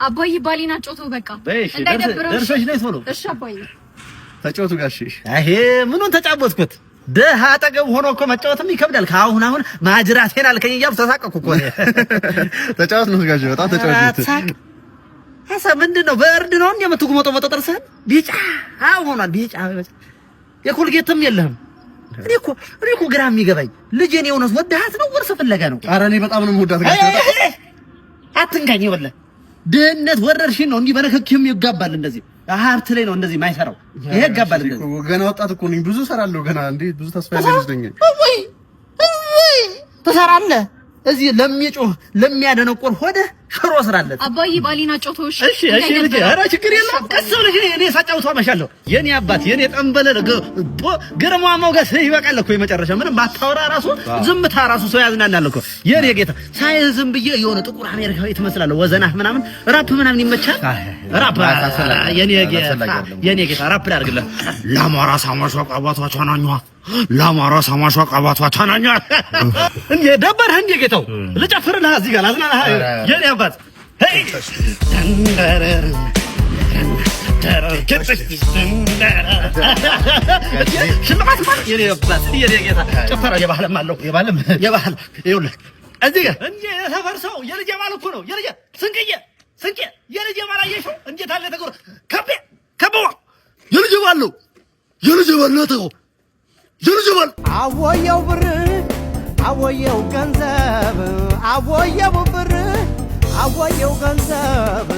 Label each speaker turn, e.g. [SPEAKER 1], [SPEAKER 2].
[SPEAKER 1] አባዬ ባሊና ጮቶ በቃ
[SPEAKER 2] ደርሰሽ ነይ ቶሎ።
[SPEAKER 1] እሺ አባዬ
[SPEAKER 2] ተጫወቱ ጋሽ። ይሄ ምኑን ተጫወትኩት? ደሃ አጠገብ ሆኖ እኮ መጫወትም ይከብዳል። ከአሁን ማጅራቴን አልከኝ እያልኩ ተሳቀቅኩ እኮ።
[SPEAKER 3] ተጫወት ነው ጋሽ፣ በጣም ተጫወት።
[SPEAKER 2] ሀሳብ ምንድን ነው? በእርድ ነው እንዴ የምትጉመጠው? ጥርስህን ቢጫ ሆኗል። ቢጫ የኮልጌትም የለህም። እኔ እኮ ግራ የሚገባኝ ልጄን የሆነስ ወደሃት ነው ወርስ ፍለጋ ነው?
[SPEAKER 3] ኧረ እኔ በጣም ነው የምወዳት ጋሽ።
[SPEAKER 2] አትንካኝ ወላሂ። ድህነት ወረርሽኝ ነው። እንዲህ በነክኪም ይጋባል። እንደዚህ ሀብት ላይ ነው እንደዚህ የማይሰራው። ይሄ ይጋባል። እንደዚህ
[SPEAKER 3] ገና ወጣት እኮ ነኝ፣ ብዙ እሰራለሁ ገና። እንዴ ብዙ ተስፋ ያለኝ ነኝ።
[SPEAKER 2] ወይ ትሰራለህ? እዚህ ለሚጮህ ለሚያደነቆር ሆደ ሽሮ ስራለት።
[SPEAKER 1] አባዬ ባሊና ጮቶሽ።
[SPEAKER 2] እሺ ልጄ፣ ኧረ ችግር የለም ቀስ ብለሽ እኔ ሳጫውተው አመሻለሁ። የኔ አባት የኔ ጠንበለ ግርማ ሞገስ ይበቃል እኮ የመጨረሻ ምንም ባታወራ ራሱ ዝምታ ራሱ ሰው ያዝናናል እኮ የኔ ጌታ። ሳይዝም ብዬ የሆነ ጥቁር አሜሪካዊ ትመስላለህ። ወዘናህ ምናምን ራፕ ምናምን ይመቻል። ራፕ የኔ ጌታ ራፕ ላድርግልህ። ለአማራ ሳማሽ አባቷ ቻናኛ ለአማራ ሳማሽ አባቷ ቻናኛ እንዴ ደበረህ እንዴ ጌታው? ልጨፍርልህ እዚህ ጋር ላዝናናህ የኔ አባት። ሄይ ሽልማት ማለት የኔ አባት የኔ ጌታ። ጭፈራ የባህልም አለው የባህል ይኸውልህ እዚህ ጋር እንዴ የተፈርሰው የልጄ ባል እኮ ነው። የልጄ ስንቄ የልጄ ባል አየሽው እንዴት አለ ተጎረ ከበዋ የልጄ ባል ነው። የልጄ ባል ነው ተጎ የልጄ ባል
[SPEAKER 4] አወየው ብር አወየው ገንዘብ አወየው ብር አወየው ገንዘብ